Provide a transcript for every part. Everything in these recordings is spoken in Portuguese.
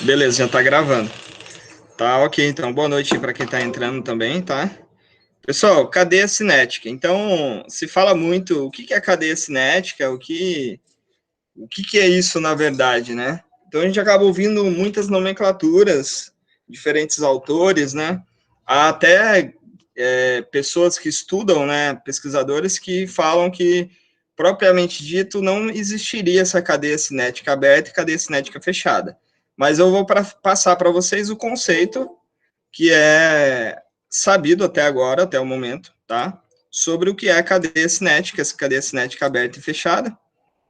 Beleza, já tá gravando. Tá, ok, então boa noite para quem tá entrando também, tá? Pessoal, cadeia cinética. Então, se fala muito o que é cadeia cinética, o que é isso na verdade, né? Então a gente acaba ouvindo muitas nomenclaturas, diferentes autores, né? Há até pessoas que estudam, né? Pesquisadores que falam que, propriamente dito, não existiria essa cadeia cinética aberta e cadeia cinética fechada. Mas eu vou passar para vocês o conceito que é sabido até agora, até o momento, tá? Sobre o que é a cadeia cinética, essa cadeia cinética aberta e fechada,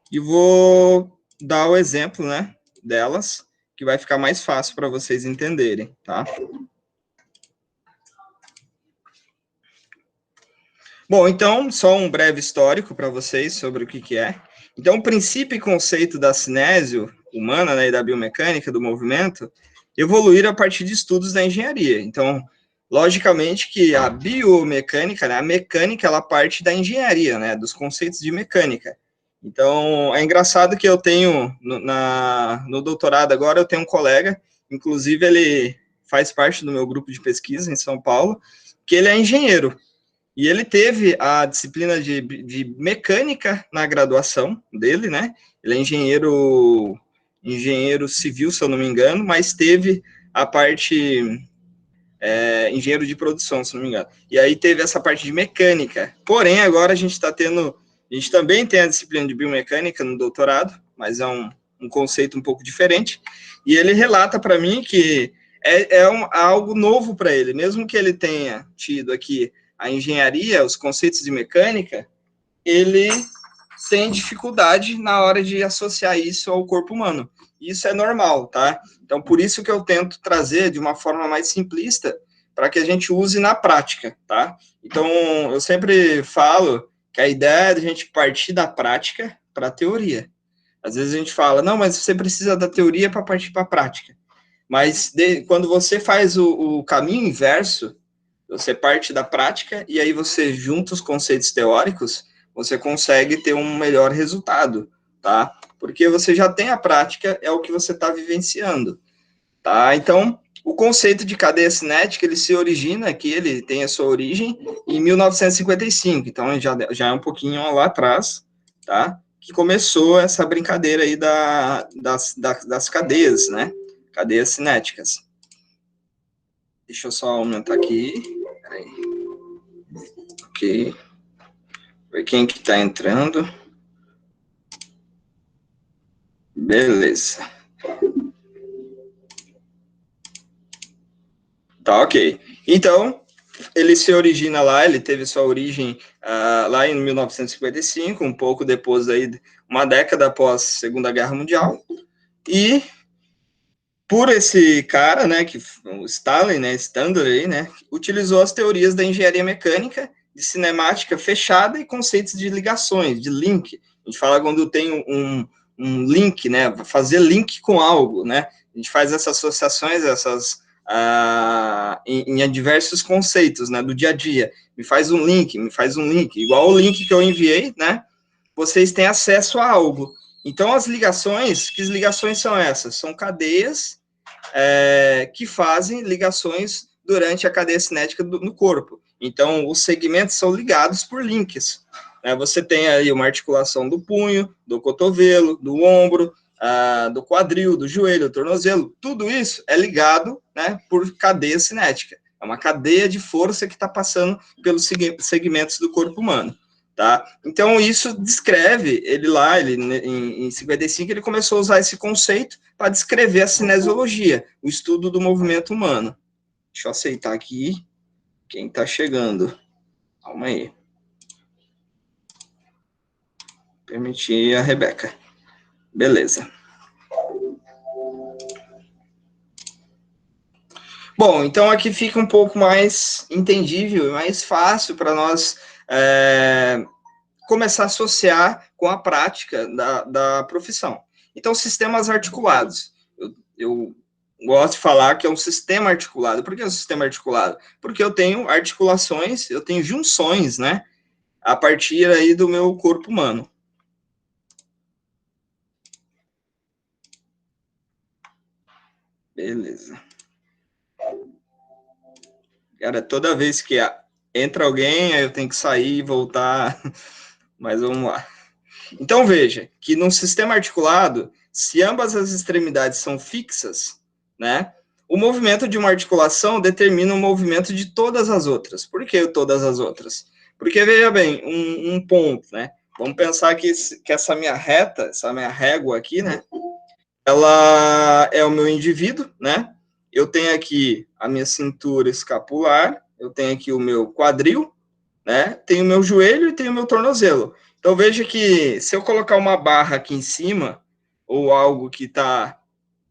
e vou dar o exemplo, né, delas, que vai ficar mais fácil para vocês entenderem, tá? Bom, então, só um breve histórico para vocês sobre o que é. Então, o princípio e conceito da cinésio humana, né, e da biomecânica do movimento, evoluíram a partir de estudos da engenharia. Então, logicamente que a biomecânica, né, a mecânica, ela parte da engenharia, né, dos conceitos de mecânica. Então, é engraçado que eu tenho, no doutorado agora, eu tenho um colega, inclusive ele faz parte do meu grupo de pesquisa em São Paulo, que ele é engenheiro. E ele teve a disciplina de mecânica na graduação dele, né? Ele é engenheiro civil, se eu não me engano, mas teve a parte engenheiro de produção, se não me engano. E aí teve essa parte de mecânica. Porém, agora a gente está tendo, a gente também tem a disciplina de biomecânica no doutorado, mas é um conceito um pouco diferente. E ele relata para mim que algo novo para ele, mesmo que ele tenha tido aqui a engenharia, os conceitos de mecânica, ele tem dificuldade na hora de associar isso ao corpo humano. Isso é normal, tá? Então, por isso que eu tento trazer de uma forma mais simplista, para que a gente use na prática, tá? Então, eu sempre falo que a ideia é a gente partir da prática para a teoria. Às vezes a gente fala, não, mas você precisa da teoria para partir para a prática. Mas quando você faz o caminho inverso, você parte da prática e aí você junta os conceitos teóricos, você consegue ter um melhor resultado, tá? Porque você já tem a prática, é o que você está vivenciando, tá? Então, o conceito de cadeia cinética, ele se origina aqui, ele tem a sua origem em 1955, então já é um pouquinho lá atrás, tá? Que começou essa brincadeira aí das cadeias, né? Cadeias cinéticas. Deixa eu só aumentar aqui. Peraí. Ok. Ver quem que tá entrando. Beleza. Tá, ok. Então, ele se origina lá, ele teve sua origem lá em 1955, um pouco depois aí, uma década após a Segunda Guerra Mundial. E por esse cara, né, que o Stalin, né, Standard, né, utilizou as teorias da engenharia mecânica, de cinemática fechada e conceitos de ligações, de link. A gente fala quando tem um link, né, fazer link com algo, né. A gente faz essas associações, em diversos conceitos, né, do dia a dia. Me faz um link, igual o link que eu enviei, né, vocês têm acesso a algo. Então, as ligações, que ligações são essas? São cadeias que fazem ligações durante a cadeia cinética no corpo. Então, os segmentos são ligados por links. Você tem aí uma articulação do punho, do cotovelo, do ombro, do quadril, do joelho, do tornozelo. Tudo isso é ligado, né, por cadeia cinética. É uma cadeia de força que está passando pelos segmentos do corpo humano. Tá? Então, isso descreve, em 55, ele começou a usar esse conceito para descrever a cinesiologia, o estudo do movimento humano. Deixa eu aceitar aqui quem está chegando. Calma aí. Permitir a Rebeca. Beleza. Bom, então aqui fica um pouco mais entendível, mais fácil para nós começar a associar com a prática da profissão. Então, sistemas articulados. Eu gosto de falar que é um sistema articulado. Por que é um sistema articulado? Porque eu tenho articulações, eu tenho junções, né? A partir aí do meu corpo humano. Beleza. Cara, toda vez que entra alguém, aí eu tenho que sair e voltar, mas vamos lá. Então, veja que num sistema articulado, se ambas as extremidades são fixas, né, o movimento de uma articulação determina o movimento de todas as outras. Por que todas as outras? Porque, veja bem, um ponto, né, vamos pensar que essa minha reta, essa minha régua aqui, né, ela é o meu indivíduo, né, eu tenho aqui a minha cintura escapular, eu tenho aqui o meu quadril, né? Tenho o meu joelho e tenho o meu tornozelo. Então veja que se eu colocar uma barra aqui em cima, ou algo que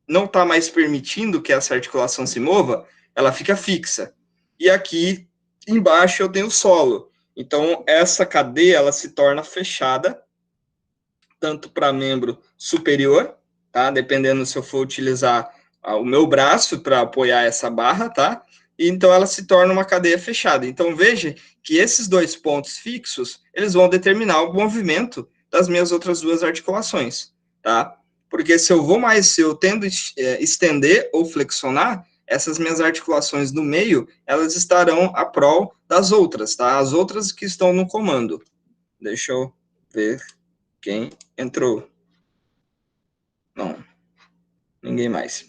não está mais permitindo que essa articulação se mova, ela fica fixa. E aqui embaixo eu tenho o solo. Então essa cadeia ela se torna fechada, tanto para membro superior, tá? Dependendo se eu for utilizar o meu braço para apoiar essa barra, tá? E então ela se torna uma cadeia fechada. Então veja que esses dois pontos fixos, eles vão determinar o movimento das minhas outras duas articulações, tá? Porque se eu tendo estender ou flexionar, essas minhas articulações no meio, elas estarão a prol das outras, tá? As outras que estão no comando. Deixa eu ver quem entrou. Não, ninguém mais.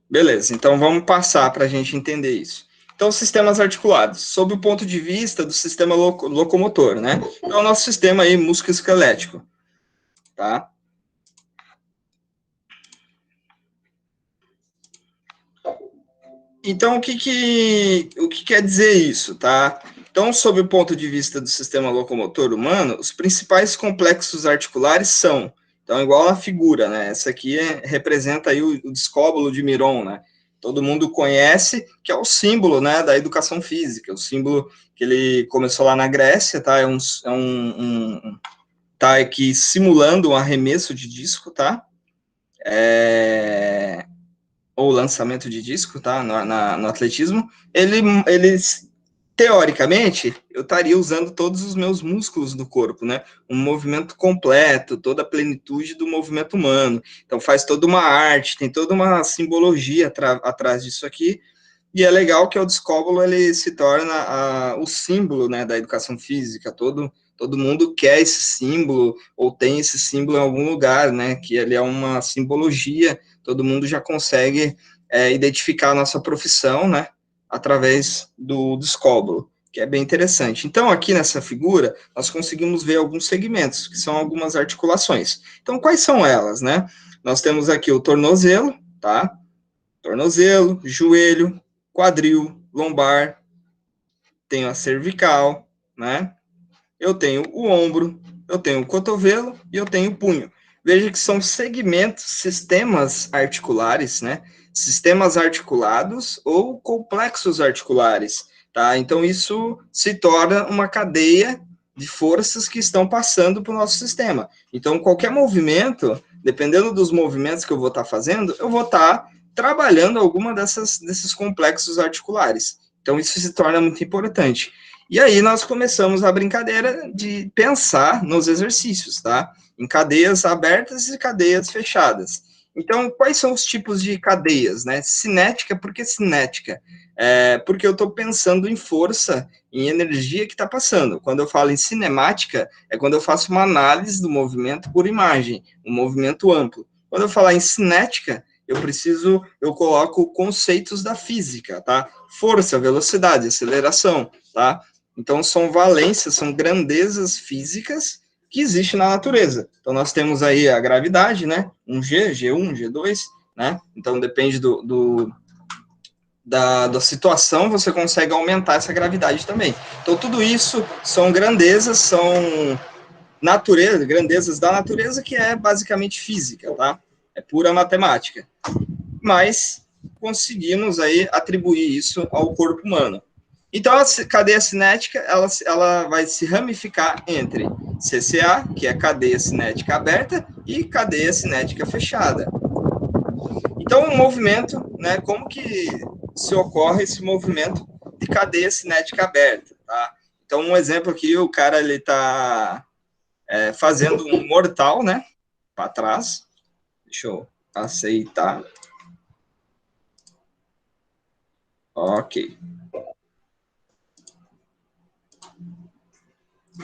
Beleza, então vamos passar para a gente entender isso. Então, sistemas articulados, sob o ponto de vista do sistema locomotor, né? Então, o nosso sistema aí musculoesquelético, tá? Então, o que quer dizer isso, tá? Então, sob o ponto de vista do sistema locomotor humano, os principais complexos articulares são, então, igual a figura, né? Essa aqui representa aí o discóbolo de Miron, né? Todo mundo conhece, que é o símbolo, né, da educação física, o símbolo que ele começou lá na Grécia, tá? Tá aqui simulando um arremesso de disco, tá? Ou lançamento de disco, tá? No atletismo, ele teoricamente, eu estaria usando todos os meus músculos do corpo, né? Um movimento completo, toda a plenitude do movimento humano. Então, faz toda uma arte, tem toda uma simbologia atrás disso aqui. E é legal que o discóbolo, ele se torna o símbolo, né, da educação física. Todo mundo quer esse símbolo, ou tem esse símbolo em algum lugar, né? Que ele é uma simbologia, todo mundo já consegue identificar a nossa profissão, né? Através do discóbolo, que é bem interessante. Então, aqui nessa figura, nós conseguimos ver alguns segmentos, que são algumas articulações. Então, quais são elas, né? Nós temos aqui o tornozelo, tá? Tornozelo, joelho, quadril, lombar, tenho a cervical, né? Eu tenho o ombro, eu tenho o cotovelo e eu tenho o punho. Veja que são segmentos, sistemas articulares, né? Sistemas articulados ou complexos articulares, tá? Então, isso se torna uma cadeia de forças que estão passando para o nosso sistema. Então, qualquer movimento, dependendo dos movimentos que eu vou estar fazendo, eu vou estar trabalhando alguma desses complexos articulares. Então, isso se torna muito importante. E aí nós começamos a brincadeira de pensar nos exercícios, tá? Em cadeias abertas e cadeias fechadas. Então, quais são os tipos de cadeias, né? Cinética, por que cinética? Porque eu estou pensando em força, em energia que está passando. Quando eu falo em cinemática, é quando eu faço uma análise do movimento por imagem, um movimento amplo. Quando eu falar em cinética, eu coloco conceitos da física, tá? Força, velocidade, aceleração, tá? Então, são valências, são grandezas físicas que existem na natureza. Então, nós temos aí a gravidade, né? Um G, G1, G2, né? Então, depende da situação, você consegue aumentar essa gravidade também. Então, tudo isso são grandezas, são natureza, grandezas da natureza, que é basicamente física, tá? É pura matemática. Mas conseguimos aí atribuir isso ao corpo humano. Então, a cadeia cinética, ela vai se ramificar entre CCA, que é cadeia cinética aberta, e cadeia cinética fechada. Então, o movimento, né, como que se ocorre esse movimento de cadeia cinética aberta, tá? Então, um exemplo aqui, o cara, ele tá fazendo um mortal, né, para trás, Deixa eu aceitar. Ok.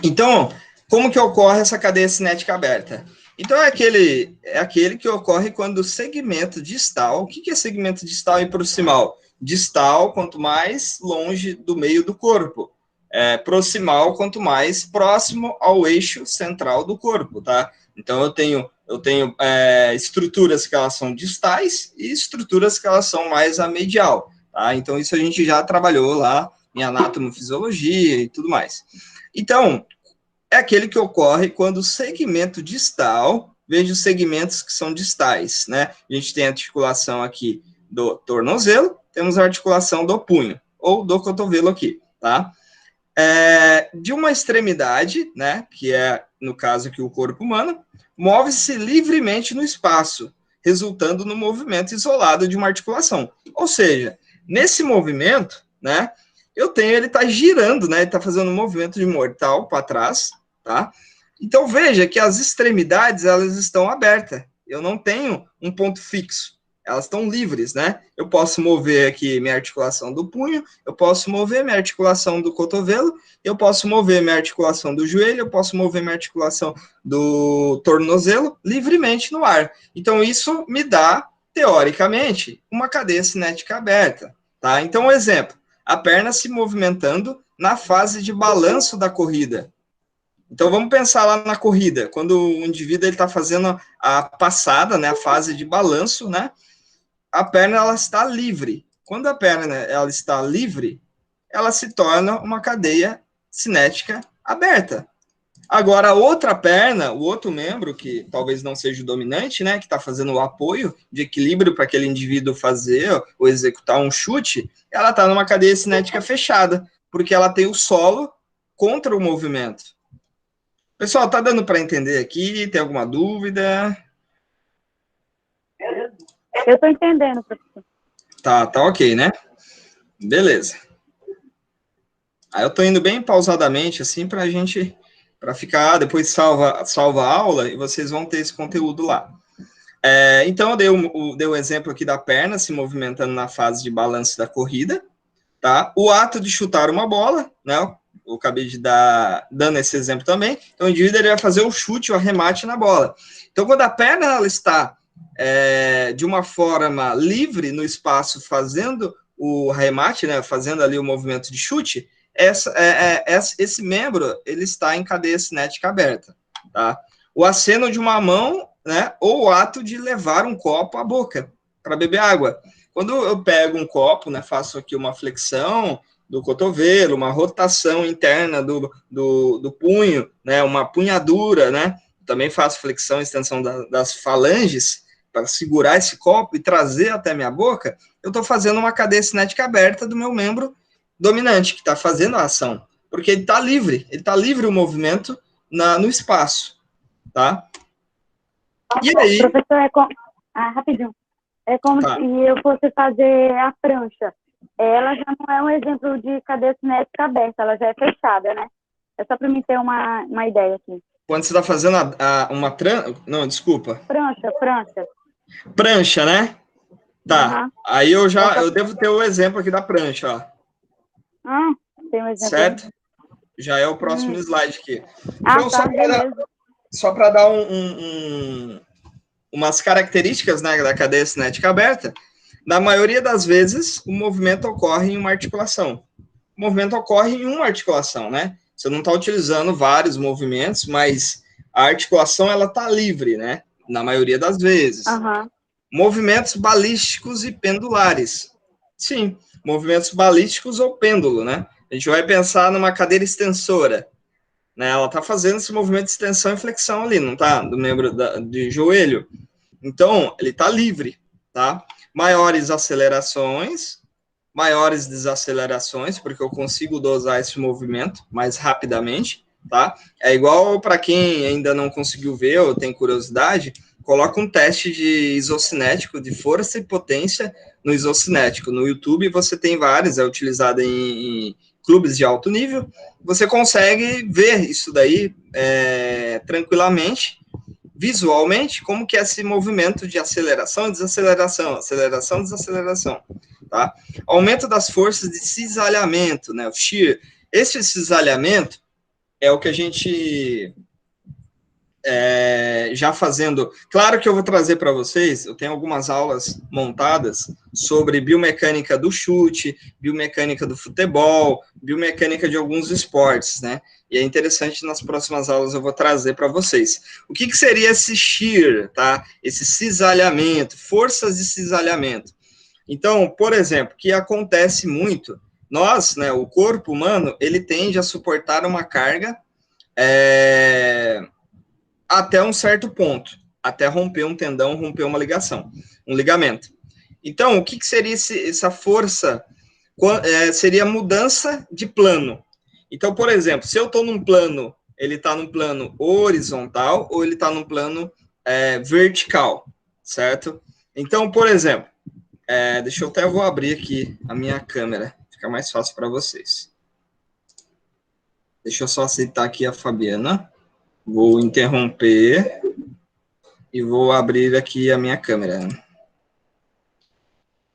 Então, como que ocorre essa cadeia cinética aberta? Então, é aquele que ocorre quando o segmento distal, o que é segmento distal e proximal? Distal, quanto mais longe do meio do corpo. Proximal, quanto mais próximo ao eixo central do corpo, tá? Então, eu tenho estruturas que elas são distais e estruturas que elas são mais a medial, tá? Então, isso a gente já trabalhou lá em anatomofisiologia e tudo mais. Então, é aquele que ocorre quando o segmento distal, veja os segmentos que são distais, né? A gente tem a articulação aqui do tornozelo, temos a articulação do punho, ou do cotovelo aqui, tá? De uma extremidade, né, que é, no caso aqui, o corpo humano, move-se livremente no espaço, resultando no movimento isolado de uma articulação. Ou seja, nesse movimento, né, ele está girando, né, ele está fazendo um movimento de mortal para trás, tá? Então, veja que as extremidades, elas estão abertas. Eu não tenho um ponto fixo. Elas estão livres, né? Eu posso mover aqui minha articulação do punho, eu posso mover minha articulação do cotovelo, eu posso mover minha articulação do joelho, eu posso mover minha articulação do tornozelo livremente no ar. Então, isso me dá, teoricamente, uma cadeia cinética aberta, tá? Então, um exemplo, a perna se movimentando na fase de balanço da corrida. Então, vamos pensar lá na corrida, quando o indivíduo está fazendo a passada, né, a fase de balanço, né, a perna ela está livre. Quando a perna ela está livre, ela se torna uma cadeia cinética aberta. Agora, a outra perna, o outro membro, que talvez não seja o dominante, né, que está fazendo o apoio de equilíbrio para aquele indivíduo fazer ou executar um chute, ela está numa cadeia cinética fechada, porque ela tem o solo contra o movimento. Pessoal, tá dando para entender aqui? Tem alguma dúvida? Eu estou entendendo, professor. Tá ok, né? Beleza. Aí eu tô indo bem pausadamente, assim, para ficar, depois salva a aula e vocês vão ter esse conteúdo lá. Então, eu dei o exemplo aqui da perna se movimentando na fase de balanço da corrida, tá? O ato de chutar uma bola, né? Eu acabei de dando esse exemplo também. Então, o indivíduo ele vai fazer o chute, o arremate na bola. Então, quando a perna ela está de uma forma livre no espaço, fazendo o arremate, né? Fazendo ali o movimento de chute, esse membro ele está em cadeia cinética aberta, tá? O aceno de uma mão, né? Ou o ato de levar um copo à boca para beber água. Quando eu pego um copo, né? Faço aqui uma flexão do cotovelo, uma rotação interna do punho, né? Uma punhadura, né? Também faço flexão e extensão das falanges para segurar esse copo e trazer até minha boca. Eu estou fazendo uma cadeia cinética aberta do meu membro dominante, que está fazendo a ação, porque ele está livre o movimento no espaço, tá? E aí... Professor, rapidinho, é como se eu fosse fazer a prancha. Ela já não é um exemplo de cadeia cinética aberta, ela já é fechada, né? É só para mim ter uma ideia aqui. Quando você está fazendo uma Não, desculpa. Prancha. Prancha, né? Tá. Uhum. Aí eu devo ter o exemplo aqui da prancha, ó. Tem um exemplo. Certo? Já é o próximo slide aqui. Então, só para dar umas características, né, da cadeia cinética aberta, na maioria das vezes, o movimento ocorre em uma articulação. O movimento ocorre em uma articulação, né? Você não está utilizando vários movimentos, mas a articulação, ela está livre, né? Na maioria das vezes. Uhum. Movimentos balísticos e pendulares. Sim, movimentos balísticos ou pêndulo, né? A gente vai pensar numa cadeira extensora, né? Ela está fazendo esse movimento de extensão e flexão ali, não está? Do membro de joelho. Então, ele está livre, tá? Maiores acelerações, maiores desacelerações, porque eu consigo dosar esse movimento mais rapidamente, tá? É igual para quem ainda não conseguiu ver ou tem curiosidade, coloca um teste de isocinético, de força e potência no isocinético. No YouTube você tem vários, é utilizado em clubes de alto nível, você consegue ver isso daí tranquilamente, visualmente como que é esse movimento de aceleração, desaceleração, aceleração, desaceleração, tá? Aumento das forças de cisalhamento, né, o shear. Esse cisalhamento é o que a gente já fazendo... Claro que eu vou trazer para vocês, eu tenho algumas aulas montadas sobre biomecânica do chute, biomecânica do futebol, biomecânica de alguns esportes, né? E é interessante, nas próximas aulas eu vou trazer para vocês. O que seria esse shear, tá? Esse cisalhamento, forças de cisalhamento. Então, por exemplo, que acontece muito, nós, né, o corpo humano, ele tende a suportar uma carga até um certo ponto, até romper um tendão, romper uma ligação, um ligamento. Então, o que seria essa força? Seria mudança de plano. Então, por exemplo, se eu estou num plano, ele está num plano horizontal ou ele está num plano vertical, certo? Então, por exemplo, deixa eu até vou abrir aqui a minha câmera, fica mais fácil para vocês. Deixa eu só aceitar aqui a Fabiana. Vou interromper e vou abrir aqui a minha câmera.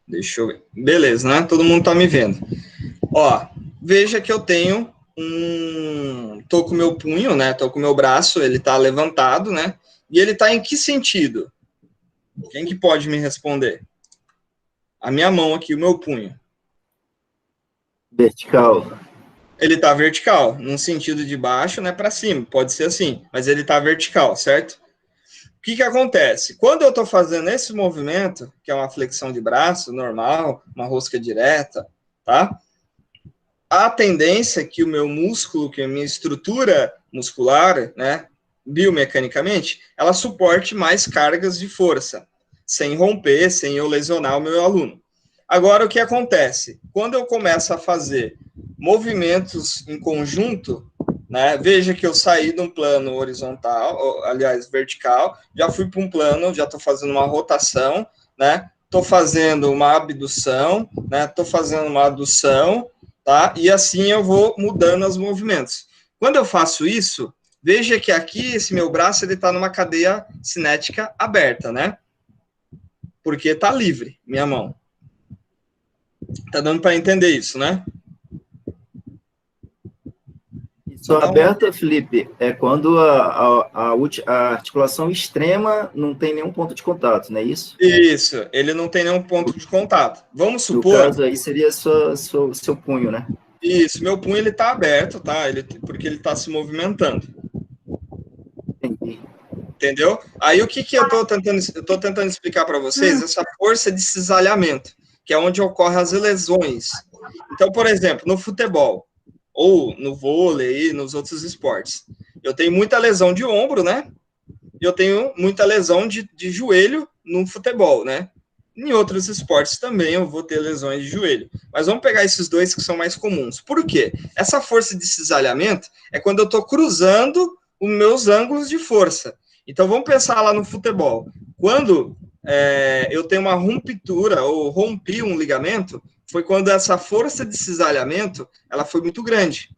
Deixa eu ver. Beleza, né? Todo mundo tá me vendo. Ó, veja que eu tenho tô com o meu punho, né? Tô com o meu braço, ele tá levantado, né? E ele tá em que sentido? Quem que pode me responder? A minha mão aqui, o meu punho. Vertical. Ele tá vertical, num sentido de baixo, né, para cima, pode ser assim, mas ele tá vertical, certo? O que acontece? Quando eu tô fazendo esse movimento, que é uma flexão de braço normal, uma rosca direta, tá? A tendência é que o meu músculo, que a minha estrutura muscular, né, biomecanicamente, ela suporte mais cargas de força, sem romper, sem eu lesionar o meu aluno. Agora, o que acontece? Quando eu começo a fazer movimentos em conjunto, né, veja que eu saí de um plano horizontal, aliás, vertical, já fui para um plano, já estou fazendo uma rotação, né, estou fazendo uma abdução, né, estou fazendo uma adução, tá, e assim eu vou mudando os movimentos. Quando eu faço isso, veja que aqui, esse meu braço, ele está numa cadeia cinética aberta, né, porque está livre, minha mão. Tá dando para entender isso, né? Isso aberta, Felipe, é quando a articulação extrema não tem nenhum ponto de contato, não é isso? Isso, ele não tem nenhum ponto de contato. Vamos supor... No caso aí seria seu punho, né? Isso, meu punho ele tá aberto, tá? Porque ele tá se movimentando. Entendi. Entendeu? Aí o que eu tô tentando explicar para vocês? Essa força de cisalhamento, que é onde ocorrem as lesões. Então, por exemplo, no futebol, ou no vôlei, e nos outros esportes, eu tenho muita lesão de ombro, né? E eu tenho muita lesão de joelho no futebol, né? Em outros esportes também eu vou ter lesões de joelho. Mas vamos pegar esses dois que são mais comuns. Por quê? Essa força de cisalhamento é quando eu estou cruzando os meus ângulos de força. Então, vamos pensar lá no futebol. Quando eu tenho uma ruptura ou rompi um ligamento, foi quando essa força de cisalhamento ela foi muito grande.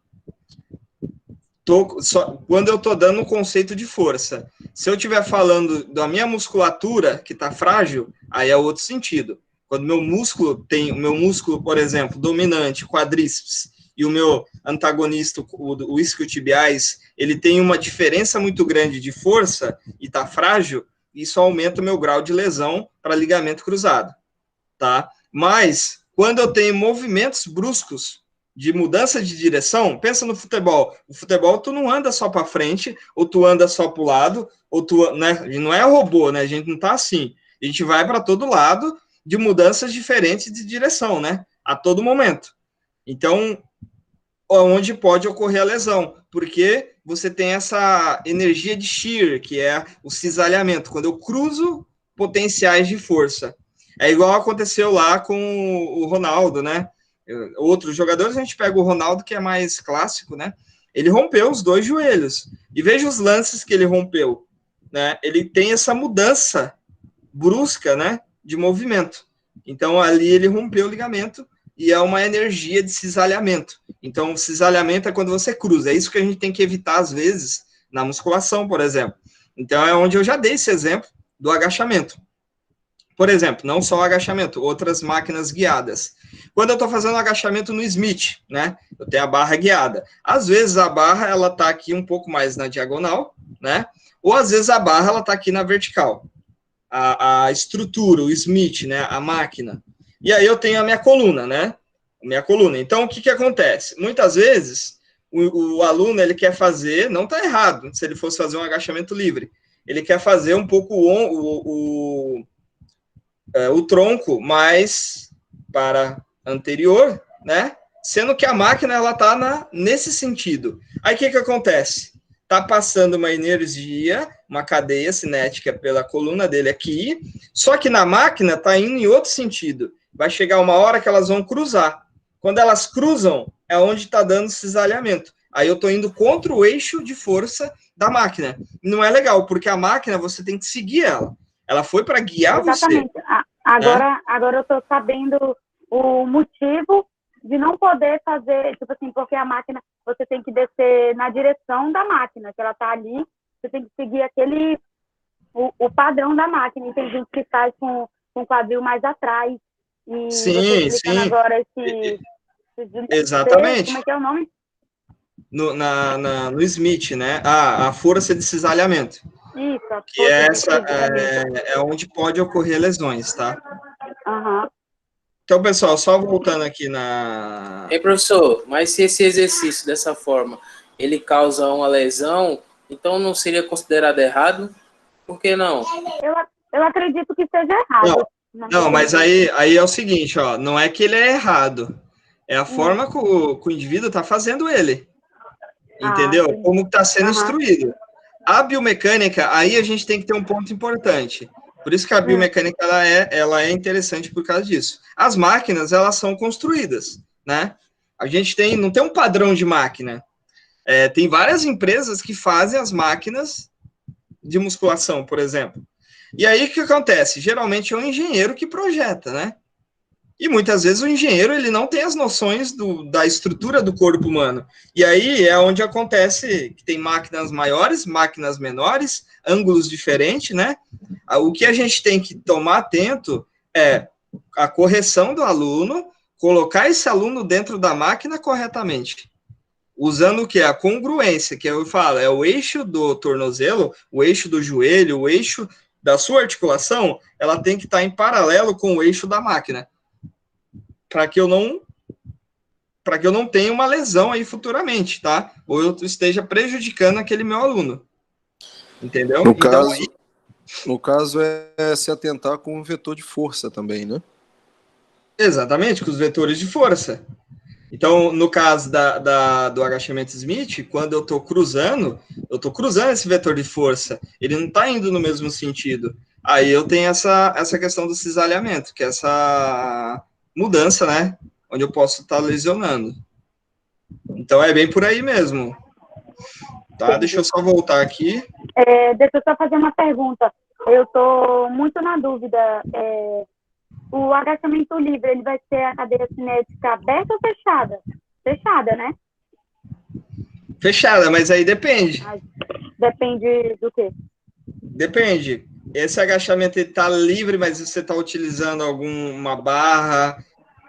Quando eu estou dando um conceito de força. Se eu estiver falando da minha musculatura, que está frágil, aí é outro sentido. Quando o meu músculo, por exemplo, dominante, quadríceps, e o meu antagonista, o isquiotibiais, ele tem uma diferença muito grande de força e está frágil, isso aumenta o meu grau de lesão para ligamento cruzado, tá? Mas, quando eu tenho movimentos bruscos de mudança de direção, pensa no futebol. O futebol, tu não anda só para frente, ou tu anda só para o lado, ou tu, né? Não é robô, né? A gente não tá assim. A gente vai para todo lado de mudanças diferentes de direção, né? A todo momento. Então, onde pode ocorrer a lesão, porque você tem essa energia de shear, que é o cisalhamento, quando eu cruzo potenciais de força. É igual aconteceu lá com o Ronaldo, né? Outros jogadores, a gente pega o Ronaldo, que é mais clássico, né? Ele rompeu os dois joelhos. E veja os lances que ele rompeu, né? Ele tem essa mudança brusca, né? De movimento. Então, ali ele rompeu o ligamento e é uma energia de cisalhamento. Então, o cisalhamento é quando você cruza. É isso que a gente tem que evitar, às vezes, na musculação, por exemplo. Então, é onde eu já dei esse exemplo do agachamento. Por exemplo, não só o agachamento, outras máquinas guiadas. Quando eu estou fazendo agachamento no Smith, né, eu tenho a barra guiada. Às vezes a barra, ela está aqui um pouco mais na diagonal, né, ou às vezes a barra, ela está aqui na vertical. A estrutura, o Smith, né, a máquina. E aí eu tenho a minha coluna, né, minha coluna. Então, o que acontece? Muitas vezes, o aluno, ele quer fazer, não está errado, se ele fosse fazer um agachamento livre, ele quer fazer um pouco o tronco mais para anterior, né? Sendo que a máquina, ela tá nesse sentido. Aí, o que acontece? Tá passando uma energia, uma cadeia cinética pela coluna dele aqui, só que na máquina tá indo em outro sentido. Vai chegar uma hora que elas vão cruzar. Quando elas cruzam, é onde está dando cisalhamento. Aí eu estou indo contra o eixo de força da máquina. Não é legal, porque a máquina, você tem que seguir ela. Ela foi para guiar Exatamente. você. Agora eu estou sabendo o motivo de não poder fazer, tipo assim, porque a máquina, você tem que descer na direção da máquina, que ela está ali, você tem que seguir o padrão da máquina. E tem gente que faz com o quadril mais atrás. E sim, você explicando sim. agora Exatamente. Como é que é o nome? No Smith, né? A força de cisalhamento. Isso, a que é onde pode ocorrer lesões, tá? Uhum. Então, pessoal, só voltando aqui na... Professor, mas se esse exercício dessa forma, ele causa uma lesão, então não seria considerado errado? Por que não? Eu acredito que seja errado. Não, mas aí é o seguinte, ó, não é que ele é errado, é a forma que o indivíduo está fazendo ele, entendeu? Como está sendo instruído. A biomecânica, aí a gente tem que ter um ponto importante. Por isso que a biomecânica ela é interessante por causa disso. As máquinas, elas são construídas, né? A gente não tem um padrão de máquina. Tem várias empresas que fazem as máquinas de musculação, por exemplo. E aí, o que acontece? Geralmente é o engenheiro que projeta, né? E muitas vezes o engenheiro, ele não tem as noções da estrutura do corpo humano. E aí é onde acontece que tem máquinas maiores, máquinas menores, ângulos diferentes, né? O que a gente tem que tomar atento é a correção do aluno, colocar esse aluno dentro da máquina corretamente. Usando o que? A congruência, que eu falo, é o eixo do tornozelo, o eixo do joelho, o eixo da sua articulação, ela tem que estar em paralelo com o eixo da máquina. Para que eu não tenha uma lesão aí futuramente, tá? Ou eu esteja prejudicando aquele meu aluno. Entendeu? No caso é se atentar com o vetor de força também, né? Exatamente, com os vetores de força. Então, no caso do agachamento Smith, quando eu estou cruzando esse vetor de força. Ele não está indo no mesmo sentido. Aí eu tenho essa questão do cisalhamento, que é essa mudança, né? Onde eu posso estar lesionando. Então, é bem por aí mesmo. Tá? Deixa eu só voltar aqui. Deixa eu só fazer uma pergunta. Eu estou muito na dúvida. O agachamento livre, ele vai ser a cadeira cinética aberta ou fechada? Fechada, né? Fechada, mas aí depende. Depende do quê? Depende. Esse agachamento está livre, mas você está utilizando alguma barra?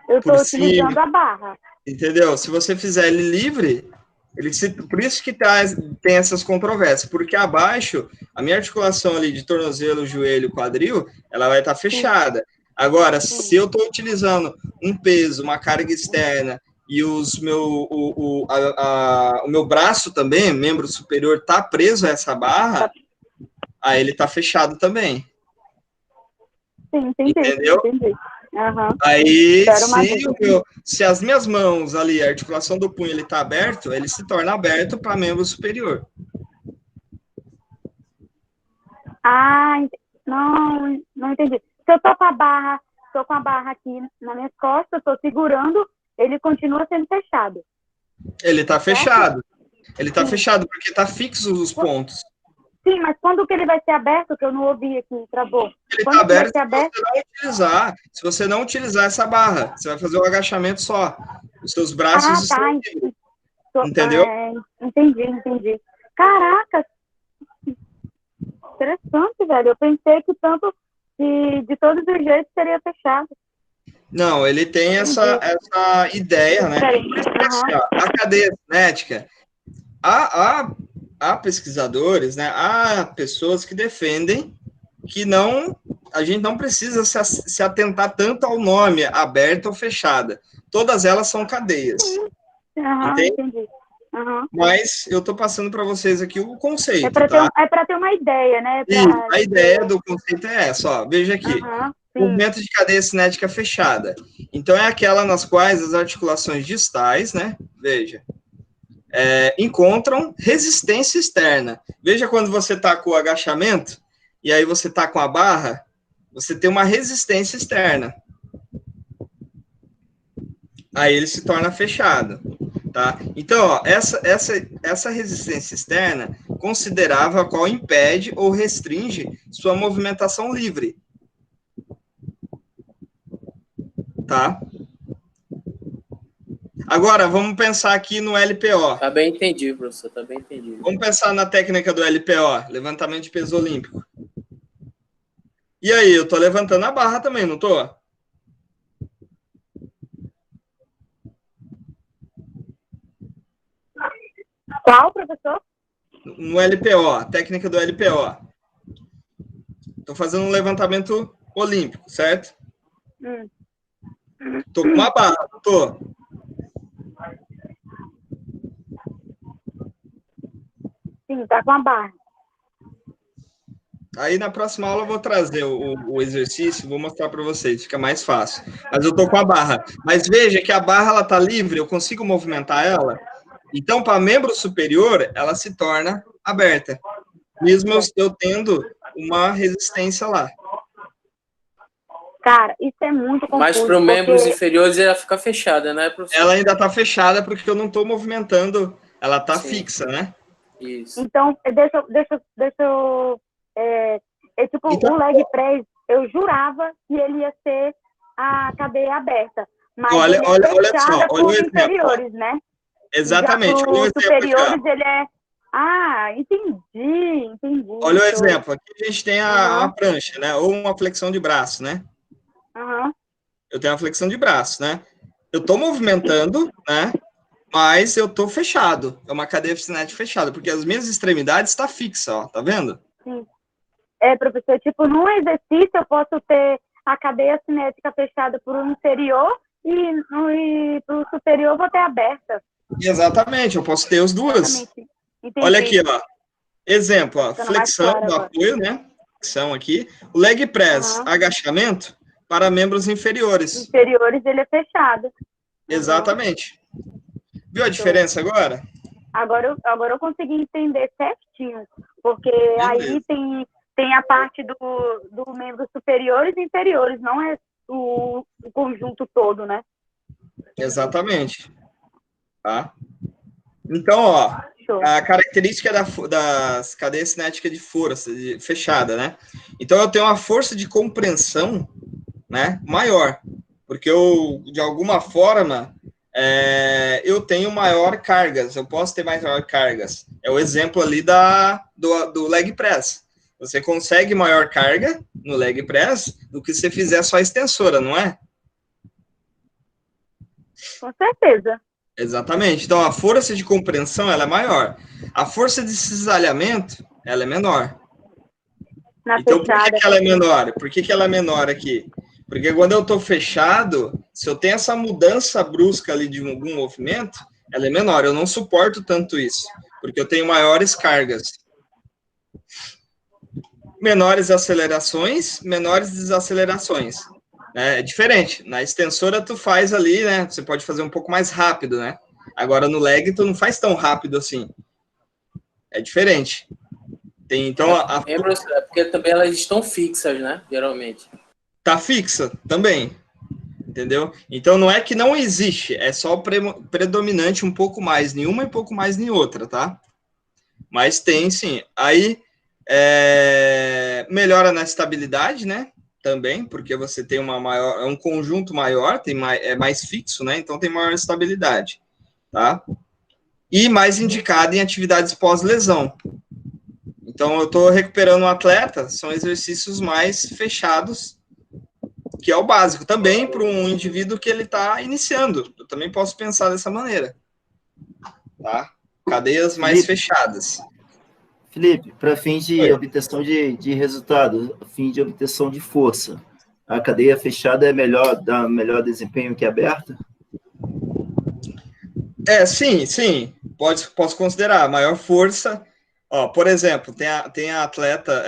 Eu estou utilizando a barra. Entendeu? Se você fizer ele livre, por isso que tem essas controvérsias, porque abaixo, a minha articulação ali de tornozelo, joelho, quadril, ela vai estar fechada. Agora, se eu estou utilizando um peso, uma carga externa, e o meu braço também, membro superior, está preso a essa barra, aí ele está fechado também. Sim, entendi. Entendeu? Entendi. Uhum. Aí, se as minhas mãos ali, a articulação do punho, ele está aberto, ele se torna aberto para membro superior. Não entendi. Se eu estou com a barra aqui nas minhas costas, estou segurando, ele continua sendo fechado. Ele está fechado. Ele está fechado porque está fixo os pontos. Sim, mas quando que ele vai ser aberto, que eu não ouvi aqui, travou? Ele está aberto se você não utilizar essa barra. Você vai fazer o agachamento só. Os seus braços estão livres. Entendeu? Entendi. Caraca! interessante, velho. Eu pensei que tanto de todos os jeitos seria fechado. Não, ele tem essa ideia, né? Assim, ó, a cadeia cinética, há pesquisadores, né? Há pessoas que defendem que a gente não precisa se atentar tanto ao nome aberta ou fechada. Todas elas são cadeias. Entendi. Mas eu estou passando para vocês aqui o conceito. É para ter uma ideia, né? A ideia do conceito é essa, ó. Veja aqui. Movimento de cadeia cinética fechada. Então, é aquela nas quais as articulações distais, né? Veja. Encontram resistência externa. Veja quando você está com o agachamento, e aí você está com a barra, você tem uma resistência externa. Aí ele se torna fechado. Tá? Então, ó, essa resistência externa considerava a qual impede ou restringe sua movimentação livre. Tá? Agora, vamos pensar aqui no LPO. Tá bem entendido, professor, tá bem entendido. Vamos pensar na técnica do LPO, levantamento de peso olímpico. E aí, eu tô levantando a barra também, não tô? Qual, professor? No LPO, a técnica do LPO. Tô fazendo um levantamento olímpico, certo? Tô com uma barra, não tô? Sim, tá com a barra. Aí na próxima aula eu vou trazer o exercício, vou mostrar para vocês, fica mais fácil. Mas eu tô com a barra. Mas veja que a barra ela tá livre, eu consigo movimentar ela. Então, para membro superior, ela se torna aberta, mesmo eu tendo uma resistência lá. Cara, isso é muito confuso. Mas para membros inferiores ela fica fechada, né, professor? Ela ainda está fechada porque eu não estou movimentando, ela está fixa, né? Isso. Então, deixa eu tipo, então, o leg press, eu jurava que ele ia ser a cadeia aberta. Mas olha ele só, olha por o exemplo. inferiores, né? Exatamente, olha o exemplo superiores, aqui, ele é... Ah, entendi. Olha o exemplo, aqui a gente tem a prancha, né? Ou uma flexão de braço, né? Eu tenho a flexão de braço, né? Eu estou movimentando, né? Mas eu estou fechado. É uma cadeia cinética fechada, porque as minhas extremidades estão fixas, ó. Tá vendo? Sim. Professor, tipo, num exercício eu posso ter a cadeia cinética fechada por um inferior e para o superior eu vou ter aberta. Exatamente, eu posso ter as duas. Olha aqui, ó. Exemplo, ó, flexão do apoio, né? Flexão aqui. O leg press, agachamento para membros inferiores. Inferiores, ele é fechado. Exatamente. Viu a diferença agora? Agora eu consegui entender certinho, porque aí tem a parte do membros superiores e inferiores, não é o conjunto todo, né? Exatamente. Tá? Então, ó, a característica das cadeias cinéticas de força, fechada, né? Então, eu tenho uma força de compreensão, né, maior, porque de alguma forma, eu tenho maior cargas, eu posso ter maior cargas. É o exemplo ali do leg press. Você consegue maior carga no leg press do que se fizer só a extensora, não é? Com certeza. Exatamente. Então, a força de compreensão, ela é maior. A força de cisalhamento, ela é menor. Então, por que ela é menor? Por que ela é menor aqui? Porque quando eu estou fechado, se eu tenho essa mudança brusca ali de algum movimento, ela é menor. Eu não suporto tanto isso, porque eu tenho maiores cargas. Menores acelerações, menores desacelerações. É diferente. Na extensora, tu faz ali, né? Você pode fazer um pouco mais rápido, né? Agora, no leg, tu não faz tão rápido assim. É diferente. Então, porque também elas estão fixas, né? Geralmente. Tá fixa também. Entendeu? Então, não é que não existe. É só predominante um pouco mais em uma e um pouco mais em outra, tá? Mas tem, sim. Aí, melhora na estabilidade, né? Também, porque você tem um conjunto maior, é mais fixo, né? Então tem maior estabilidade, tá? E mais indicado em atividades pós-lesão. Então, eu estou recuperando um atleta, são exercícios mais fechados, que é o básico. Também para um indivíduo que ele está iniciando. Eu também posso pensar dessa maneira. Tá? Cadeias mais fechadas. Felipe, para fins de obtenção de resultado, fim de obtenção de força, a cadeia fechada é melhor, dá melhor desempenho que a aberta? Sim. Posso considerar. Maior força. Ó, por exemplo, tem a atleta,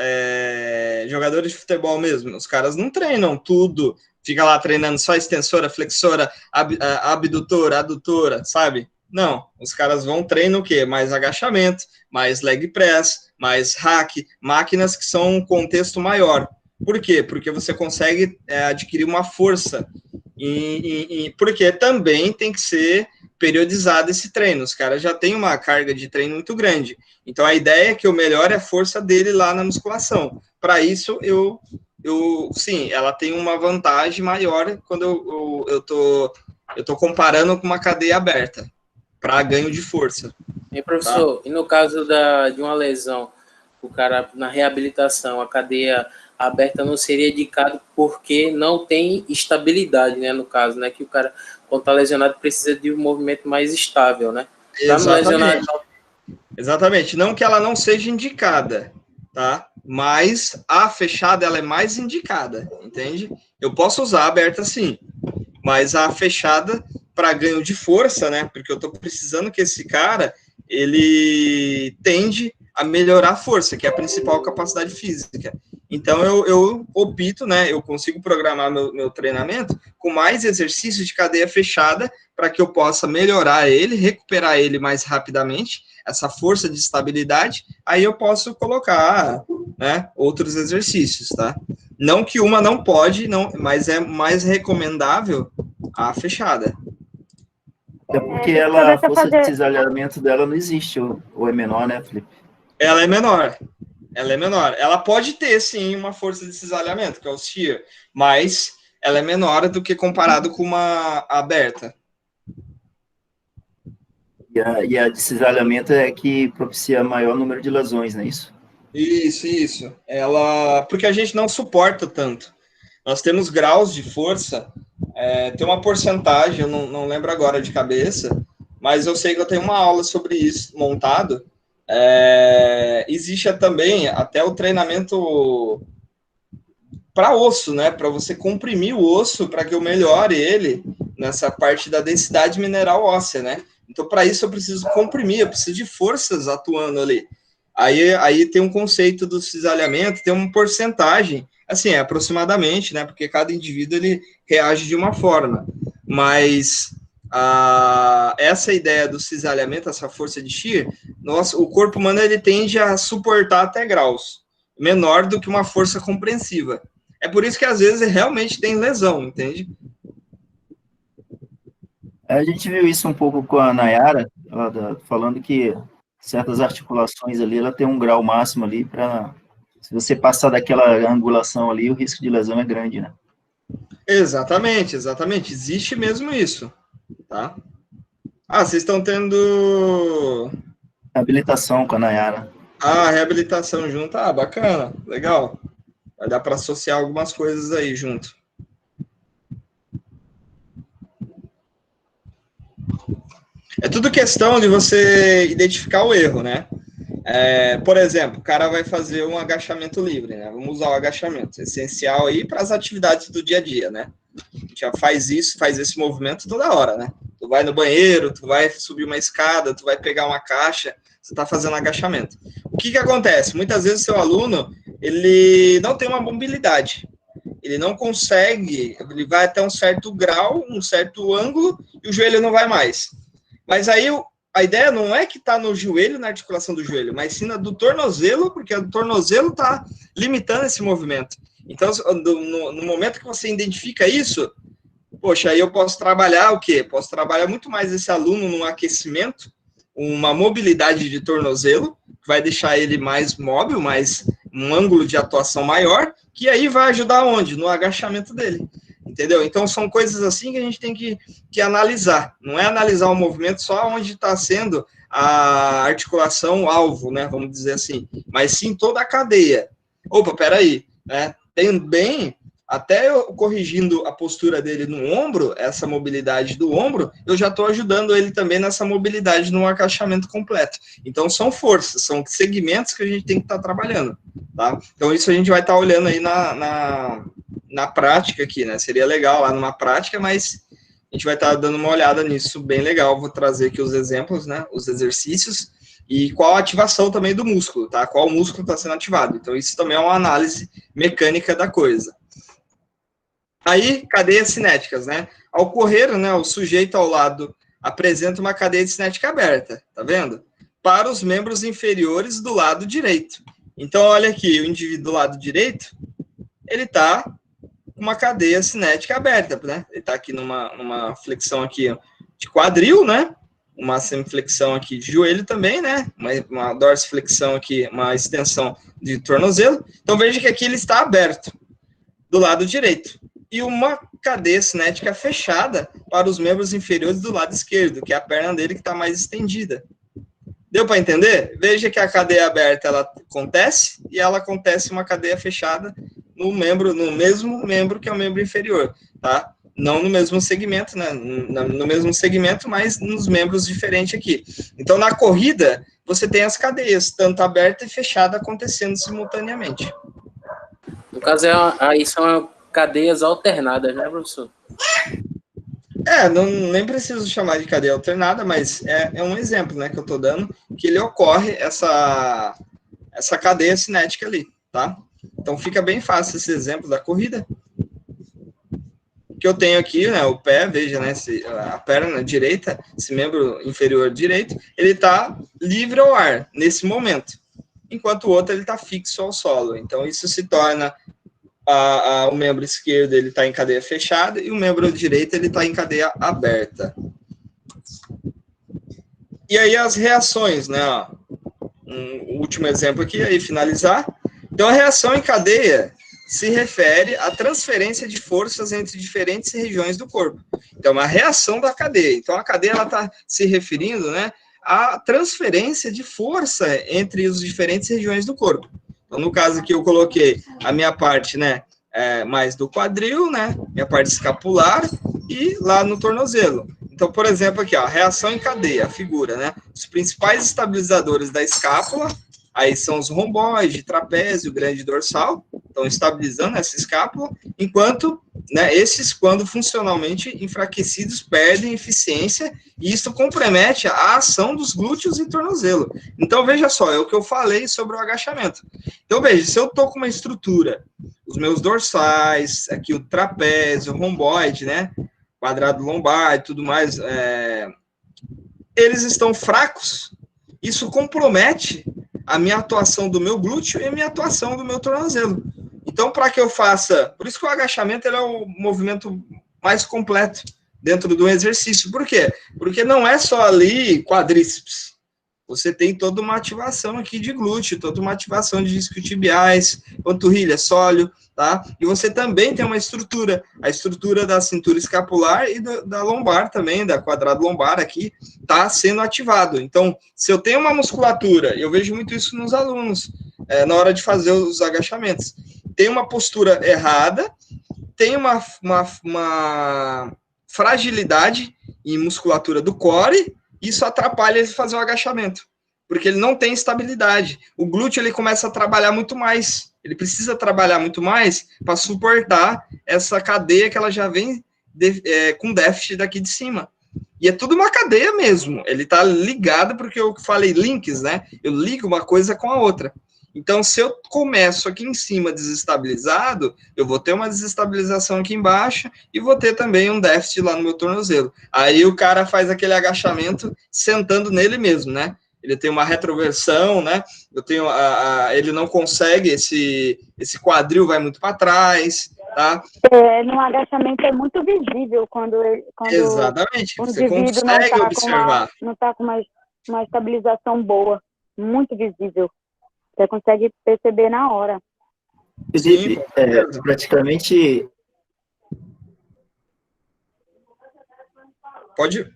jogadores de futebol mesmo, os caras não treinam tudo, fica lá treinando só extensora, flexora, abdutora, adutora, sabe? Não, os caras vão treinar o quê? Mais agachamento, mais leg press, mais hack, máquinas que são um contexto maior. Por quê? Porque você consegue adquirir uma força, porque também tem que ser periodizado esse treino, os caras já têm uma carga de treino muito grande, então a ideia é que eu melhore a força dele lá na musculação. Para isso, sim, ela tem uma vantagem maior quando eu tô comparando com uma cadeia aberta, para ganho de força. E professor, e no caso de uma lesão, o cara na reabilitação, a cadeia aberta não seria indicado porque não tem estabilidade, né, no caso, né, que o cara, quando está lesionado, precisa de um movimento mais estável, né? Exatamente, não que ela não seja indicada, tá? Mas a fechada, ela é mais indicada, entende? Eu posso usar a aberta sim, mas a fechada, para ganho de força, né, porque eu estou precisando que esse cara, ele tende a melhorar a força, que é a principal capacidade física. Então, eu opto, né, eu consigo programar meu treinamento com mais exercícios de cadeia fechada para que eu possa melhorar ele, recuperar ele mais rapidamente, essa força de estabilidade, aí eu posso colocar, né, outros exercícios, tá? Não que uma não pode, não, mas é mais recomendável a fechada. É porque a força de cisalhamento dela não existe, ou é menor, né, Felipe? Ela é menor. Ela pode ter, sim, uma força de cisalhamento, que é o shear, mas ela é menor do que comparado com uma aberta. E a de cisalhamento é que propicia maior número de lesões, não é isso? Isso. Porque a gente não suporta tanto. Nós temos graus de força, tem uma porcentagem, eu não lembro agora de cabeça, mas eu sei que eu tenho uma aula sobre isso montado. Existe também até o treinamento para osso, né? Para você comprimir o osso para que eu melhore ele nessa parte da densidade mineral óssea, né? Então, para isso eu preciso comprimir, eu preciso de forças atuando ali. Aí tem um conceito do cisalhamento, tem uma porcentagem, assim, aproximadamente, né? Porque cada indivíduo ele reage de uma forma, mas essa ideia do cisalhamento, essa força de shear, o corpo humano ele tende a suportar até graus menor do que uma força compreensiva. É por isso que às vezes realmente tem lesão, entende? A gente viu isso um pouco com a Nayara, falando que certas articulações ali, ela tem um grau máximo ali para, se você passar daquela angulação ali, o risco de lesão é grande, né? Exatamente. Existe mesmo isso, tá? Vocês estão tendo Reabilitação com a Nayara. Reabilitação junto. Bacana, legal. Vai dar para associar algumas coisas aí junto. É tudo questão de você identificar o erro, né? Por exemplo, o cara vai fazer um agachamento livre, né? Vamos usar o agachamento, essencial aí para as atividades do dia a dia, né? A gente já faz esse movimento toda hora, né? Tu vai no banheiro, tu vai subir uma escada, tu vai pegar uma caixa, você está fazendo agachamento. O que acontece? Muitas vezes o seu aluno, ele não tem uma mobilidade, ele não consegue, ele vai até um certo grau, um certo ângulo, e o joelho não vai mais. Mas aí a ideia não é que está no joelho, na articulação do joelho, mas sim na do tornozelo, porque o tornozelo está limitando esse movimento. Então, no momento que você identifica isso, poxa, aí eu posso trabalhar o quê? Posso trabalhar muito mais esse aluno num aquecimento, uma mobilidade de tornozelo, que vai deixar ele mais móvel, mais um ângulo de atuação maior, que aí vai ajudar onde? No agachamento dele. Entendeu? Então, são coisas assim que a gente tem que analisar. Não é analisar o movimento só onde está sendo a articulação alvo, né, vamos dizer assim, mas sim toda a cadeia. Opa, peraí, né, também, até eu corrigindo a postura dele no ombro, essa mobilidade do ombro, eu já estou ajudando ele também nessa mobilidade no agachamento completo. Então, são forças, são segmentos que a gente tem que estar trabalhando, tá? Então, isso a gente vai estar olhando aí na prática aqui, né? Seria legal lá numa prática, mas a gente vai estar dando uma olhada nisso, bem legal. Vou trazer aqui os exemplos, né? Os exercícios e qual a ativação também do músculo, tá? Qual músculo está sendo ativado. Então, isso também é uma análise mecânica da coisa. Aí, cadeias cinéticas, né? Ao correr, né, o sujeito ao lado apresenta uma cadeia de cinética aberta, tá vendo? Para os membros inferiores do lado direito. Então, olha aqui, o indivíduo do lado direito, ele tá com uma cadeia cinética aberta, né? Ele tá aqui numa flexão aqui de quadril, né? Uma semiflexão aqui de joelho também, né? Uma dorsiflexão aqui, uma extensão de tornozelo. Então, veja que aqui ele está aberto do lado direito. E uma cadeia cinética fechada para os membros inferiores do lado esquerdo, que é a perna dele que está mais estendida. Deu para entender? Veja que a cadeia aberta ela acontece e ela acontece uma cadeia fechada no mesmo membro que é o membro inferior, tá? Não no mesmo segmento, né? No mesmo segmento, mas nos membros diferentes aqui. Então, na corrida, você tem as cadeias, tanto aberta e fechada, acontecendo simultaneamente. No caso, aí são cadeias alternadas, né, professor? Nem preciso chamar de cadeia alternada, mas é um exemplo, né, que eu estou dando, que ele ocorre essa cadeia cinética ali, tá? Então, fica bem fácil esse exemplo da corrida. Que eu tenho aqui, né, o pé, veja, né, a perna direita, esse membro inferior direito, ele está livre ao ar, nesse momento, enquanto o outro, ele está fixo ao solo. Então, isso se torna o membro esquerdo ele está em cadeia fechada e o membro direito ele está em cadeia aberta. E aí as reações, né? Um último exemplo aqui, aí finalizar. Então a reação em cadeia se refere à transferência de forças entre diferentes regiões do corpo. Então uma reação da cadeia. Então a cadeia ela está se referindo, né, à transferência de força entre as diferentes regiões do corpo. Então, no caso aqui, eu coloquei a minha parte, né, mais do quadril, né, minha parte escapular e lá no tornozelo. Então, por exemplo, aqui, ó, reação em cadeia, a figura, né, os principais estabilizadores da escápula, aí são os romboide, trapézio, grande dorsal, estão estabilizando essa escápula, enquanto, né, esses, quando funcionalmente enfraquecidos, perdem eficiência, e isso compromete a ação dos glúteos e tornozelo. Então, veja só, é o que eu falei sobre o agachamento. Então, veja, se eu estou com uma estrutura, os meus dorsais, aqui o trapézio, o romboide, né, quadrado lombar e tudo mais, eles estão fracos, isso compromete a minha atuação do meu glúteo e a minha atuação do meu tornozelo. Então, para que eu faça... Por isso que o agachamento ele é o movimento mais completo dentro do exercício. Por quê? Porque não é só ali quadríceps. Você tem toda uma ativação aqui de glúteo, toda uma ativação de isquiotibiais, panturrilha, sóleo, tá? E você também tem uma estrutura, a estrutura da cintura escapular e da lombar também, da quadrado lombar aqui, tá sendo ativado. Então, se eu tenho uma musculatura, eu vejo muito isso nos alunos, na hora de fazer os agachamentos, tem uma postura errada, tem uma fragilidade em musculatura do core, isso atrapalha ele fazer o agachamento, porque ele não tem estabilidade. O glúteo, ele começa a trabalhar muito mais, ele precisa trabalhar muito mais para suportar essa cadeia que ela já vem com déficit daqui de cima. E é tudo uma cadeia mesmo, ele está ligado, porque eu falei links, né? Eu ligo uma coisa com a outra. Então, se eu começo aqui em cima desestabilizado, eu vou ter uma desestabilização aqui embaixo e vou ter também um déficit lá no meu tornozelo. Aí o cara faz aquele agachamento sentando nele mesmo, né? Ele tem uma retroversão, né? Ele não consegue, esse quadril vai muito para trás, tá? No agachamento é muito visível quando Exatamente, o você indivíduo consegue observar. não está com uma estabilização boa, muito visível. Você consegue perceber na hora. Felipe, praticamente... Pode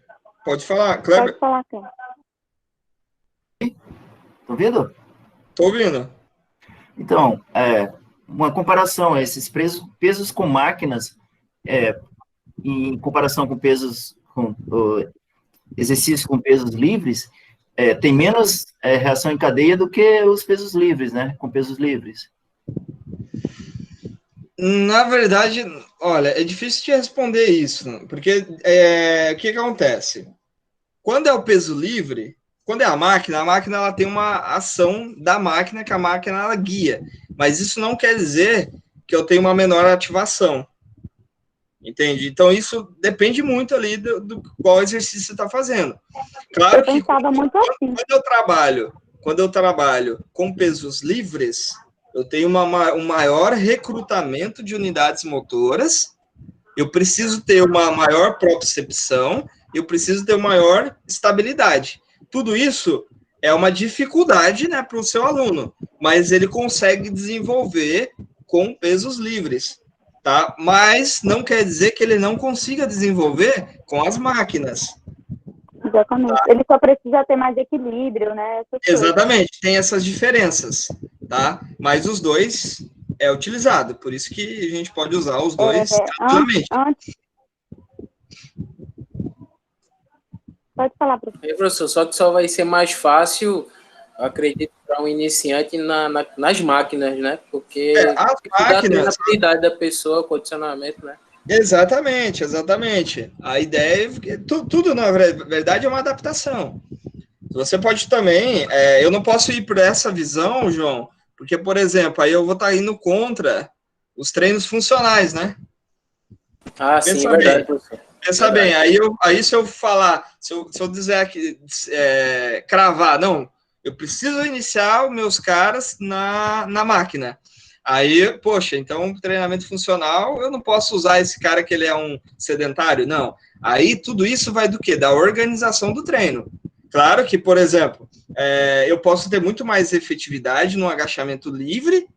falar, Kleber. Pode falar, Cleber. Tá ouvindo? Tô ouvindo. Então, uma comparação, esses pesos com máquinas, em comparação com exercícios com pesos livres, tem menos reação em cadeia do que os pesos livres, né? Com pesos livres. Na verdade, olha, é difícil te responder isso, porque o que acontece? Quando é o peso livre, quando é a máquina ela tem uma ação da máquina, que a máquina ela guia, mas isso não quer dizer que eu tenho uma menor ativação, entende? Então, isso depende muito ali do qual exercício você está fazendo. Claro que quando eu trabalho com pesos livres, eu tenho um maior recrutamento de unidades motoras, eu preciso ter uma maior propriocepção, eu preciso ter uma maior estabilidade. Tudo isso é uma dificuldade, né, para o seu aluno, mas ele consegue desenvolver com pesos livres, tá? Mas não quer dizer que ele não consiga desenvolver com as máquinas. Exatamente. Tá? Ele só precisa ter mais equilíbrio, né? Exatamente, tem essas diferenças, tá? Mas os dois é utilizado, por isso que a gente pode usar os dois tranquilamente. Pode falar, professor. Professor, só que só vai ser mais fácil, acredito, para um iniciante nas máquinas, né? Porque as máquinas, a habilidade da pessoa, o condicionamento, né? Exatamente. A ideia é tudo, na verdade, é uma adaptação. Você pode também, eu não posso ir por essa visão, João, porque, por exemplo, aí eu vou estar indo contra os treinos funcionais, né? Sim, verdade, professor. Pensa bem, aí se eu falar, se eu dizer aqui, cravar, não, eu preciso iniciar os meus caras na máquina. Aí, poxa, então treinamento funcional, eu não posso usar esse cara que ele é um sedentário, não. Aí tudo isso vai do quê? Da organização do treino. Claro que, por exemplo, eu posso ter muito mais efetividade no agachamento livre,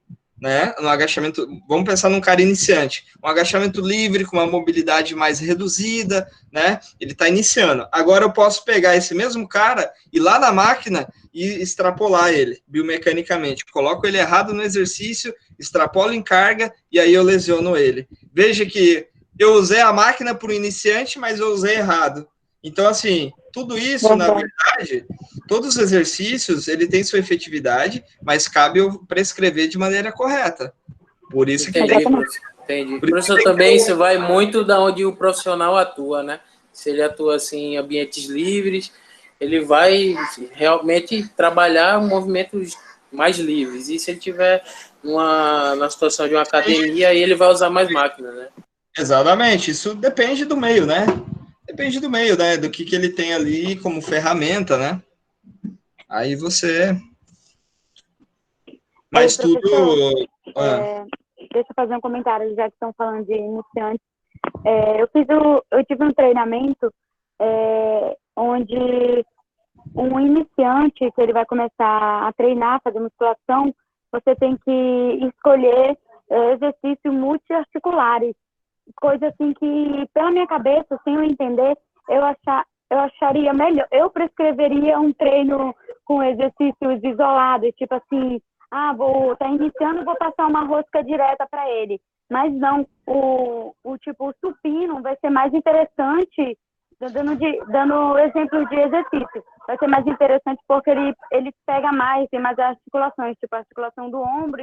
né? No agachamento, vamos pensar num cara iniciante, um agachamento livre com uma mobilidade mais reduzida, né? Ele está iniciando. Agora eu posso pegar esse mesmo cara e lá na máquina e extrapolar ele biomecanicamente. Coloco ele errado no exercício, extrapolo em carga e aí eu lesiono ele. Veja que eu usei a máquina para o iniciante, mas eu usei errado. Então, assim, tudo isso, na verdade, todos os exercícios, ele tem sua efetividade, mas cabe eu prescrever de maneira correta. Por isso que... Entendi. Professor, também isso vai muito da onde o profissional atua, né? Se ele atua, assim, em ambientes livres, ele vai realmente trabalhar movimentos mais livres. E se ele tiver na situação de uma academia, aí ele vai usar mais máquinas, né? Exatamente. Isso depende do meio, né? Depende do meio, né? Do que ele tem ali como ferramenta, né? Aí você... Mas tudo... Deixa eu fazer um comentário, já que estão falando de iniciante. Eu tive um treinamento onde um iniciante, que ele vai começar a treinar, fazer musculação, você tem que escolher exercícios multiarticulares. Coisa assim que, pela minha cabeça, sem eu entender, eu acharia melhor. Eu prescreveria um treino com exercícios isolados, tipo assim, vou estar iniciando, vou passar uma rosca direta para ele. Mas não, o supino vai ser mais interessante, dando exemplo de exercício. Vai ser mais interessante porque ele pega mais, tem mais articulações, tipo a articulação do ombro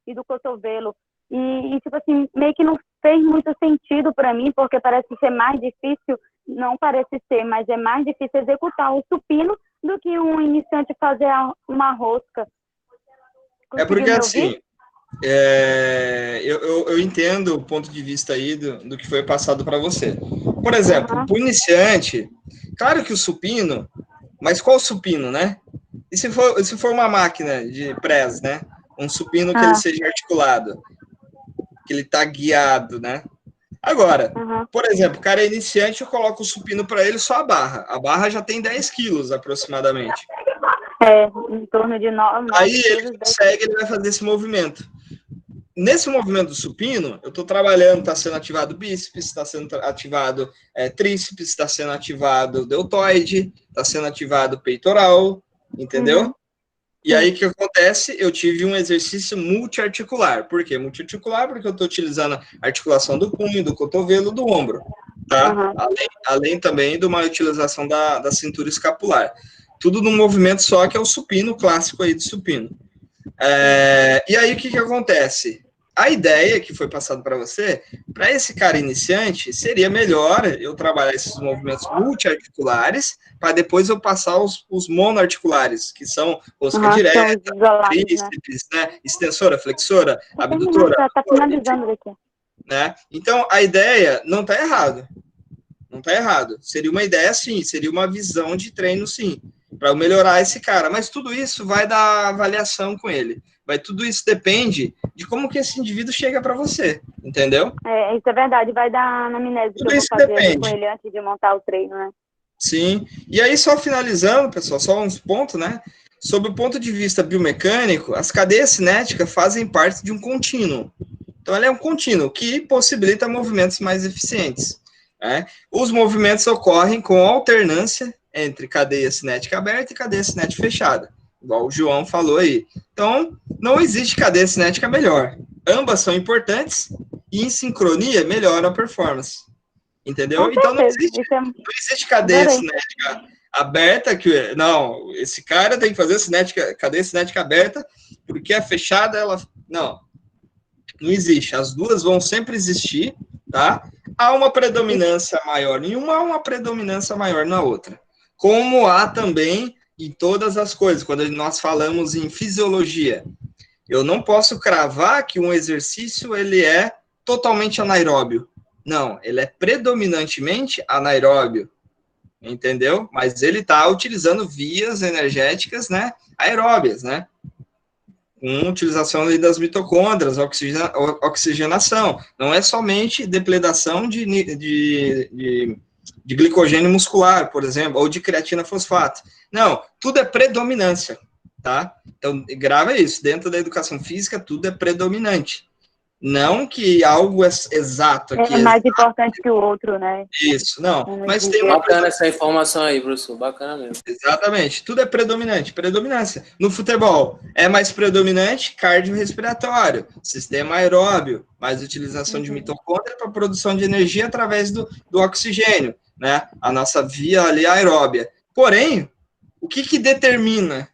e do cotovelo. E, tipo assim, meio que não fez muito sentido para mim, porque parece ser mais difícil, não parece ser, mas é mais difícil executar o supino do que um iniciante fazer uma rosca. Porque assim, eu entendo o ponto de vista aí do que foi passado para você. Por exemplo, para o iniciante, claro que o supino, mas qual supino, né? E se for uma máquina de press, né? Um supino que ele seja articulado, que ele está guiado, né? Agora, por exemplo, o cara é iniciante, eu coloco o supino para ele só a barra. A barra já tem 10 quilos aproximadamente. Em torno de 9 Aí ele consegue, ele vai fazer esse movimento. Nesse movimento do supino, eu estou trabalhando, está sendo ativado bíceps, está sendo ativado tríceps, está sendo ativado deltoide, está sendo ativado peitoral, entendeu? E aí, o que acontece? Eu tive um exercício multiarticular. Por quê? Multiarticular porque eu estou utilizando a articulação do punho, do cotovelo, do ombro, tá? Uhum. Além também de uma utilização da cintura escapular. Tudo num movimento só, que é o supino, clássico aí de supino. E aí, o que acontece? A ideia que foi passada para você, para esse cara iniciante, seria melhor eu trabalhar esses movimentos multiarticulares, para depois eu passar os monoarticulares, que são rosca direta, tríceps, né? Extensora, flexora, abdutora. Já está finalizando aqui. Né? Então, a ideia não está errada. Não está errado. Seria uma ideia, sim. Seria uma visão de treino, sim. Para melhorar esse cara. Mas tudo isso vai dar avaliação com ele. Tudo isso depende de como que esse indivíduo chega para você. Entendeu? Isso é verdade. Vai dar anamnese que eu vou fazer com ele antes de montar o treino, né? Sim. E aí, só finalizando, pessoal, só uns pontos, né? Sob o ponto de vista biomecânico, as cadeias cinéticas fazem parte de um contínuo. Então, ela é um contínuo que possibilita movimentos mais eficientes. Né? Os movimentos ocorrem com alternância entre cadeia cinética aberta e cadeia cinética fechada, igual o João falou aí. Então, não existe cadeia cinética melhor. Ambas são importantes e, em sincronia, melhoram a performance. Entendeu? Então, não existe cadeia cinética aberta, que não, esse cara tem que fazer cadeia cinética aberta, porque a fechada, ela... Não existe. As duas vão sempre existir, tá? Há uma predominância maior em uma, há uma predominância maior na outra. Como há também em todas as coisas, quando nós falamos em fisiologia. Eu não posso cravar que um exercício ele é totalmente anaeróbio. Não, ele é predominantemente anaeróbio, entendeu? Mas ele está utilizando vias energéticas, né, aeróbias, né? Com utilização ali das mitocôndrias, oxigenação. Não é somente depredação de glicogênio muscular, por exemplo, ou de creatina fosfato. Não, tudo é predominância, tá? Então, grava isso. Dentro da educação física, tudo é predominante. Não que algo é exato aqui. É mais importante que o outro, né? Isso, não. Mas tem uma bacana essa informação aí, professor. Bacana mesmo. Exatamente. Tudo é predominância. No futebol, é mais predominante cardiorrespiratório, sistema aeróbio, mais utilização de mitocôndria para produção de energia através do oxigênio, né? A nossa via ali aeróbia. Porém, o que determina?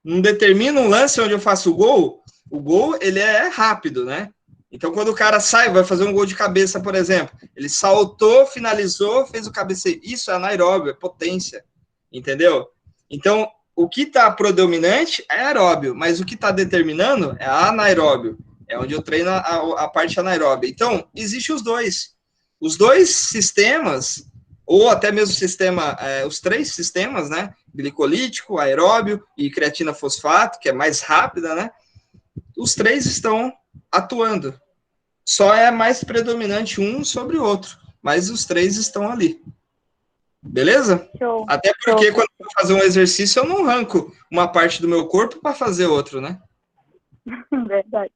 Não determina um lance onde eu faço o gol, ele é rápido, né? Então, quando o cara sai, vai fazer um gol de cabeça, por exemplo, ele saltou, finalizou, fez o cabeceio. Isso é anaeróbio, é potência, entendeu? Então, o que está predominante é aeróbio, mas o que está determinando é anaeróbio. É onde eu treino a parte anaeróbia. Então, existem os dois. Os dois sistemas, ou até mesmo os três sistemas, né? Glicolítico, aeróbio e creatina fosfato, que é mais rápida, né? Os três estão atuando. Só é mais predominante um sobre o outro, mas os três estão ali. Beleza? Show. Até porque quando eu vou fazer um exercício, eu não arranco uma parte do meu corpo para fazer outro, né? Verdade.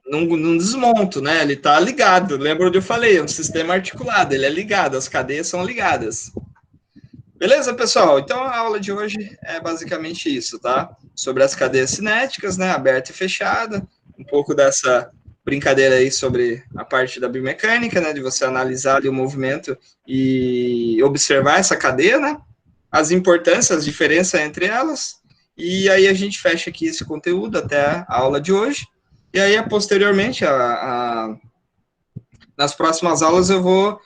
Não desmonto, né? Ele tá ligado. Lembra onde eu falei? É um sistema articulado, ele é ligado, as cadeias são ligadas. Beleza, pessoal? Então, a aula de hoje é basicamente isso, tá? Sobre as cadeias cinéticas, né? Aberta e fechada. Um pouco dessa brincadeira aí sobre a parte da biomecânica, né? De você analisar ali o movimento e observar essa cadeia, né? As importâncias, as diferenças entre elas. E aí a gente fecha aqui esse conteúdo até a aula de hoje. E aí, posteriormente, nas próximas aulas eu vou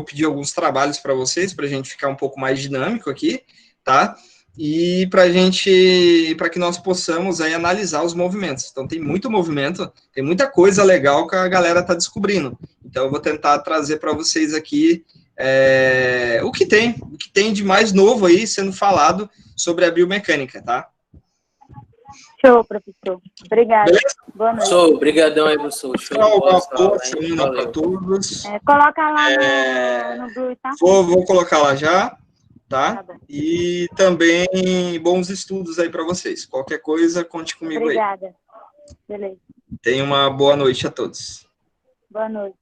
pedir alguns trabalhos para vocês, para a gente ficar um pouco mais dinâmico aqui, tá? E para que nós possamos aí analisar os movimentos. Então, tem muito movimento, tem muita coisa legal que a galera está descobrindo. Então, eu vou tentar trazer para vocês aqui o que tem de mais novo aí sendo falado sobre a biomecânica, tá? Show, professor. Obrigada. Boa noite. Show, obrigadão aí, professor. Show. Boa semana para todos. Coloca lá no Blue, tá? Vou colocar lá já, tá? E também bons estudos aí para vocês. Qualquer coisa, conte comigo. Obrigada. Aí. Beleza. Tenha uma boa noite a todos. Boa noite.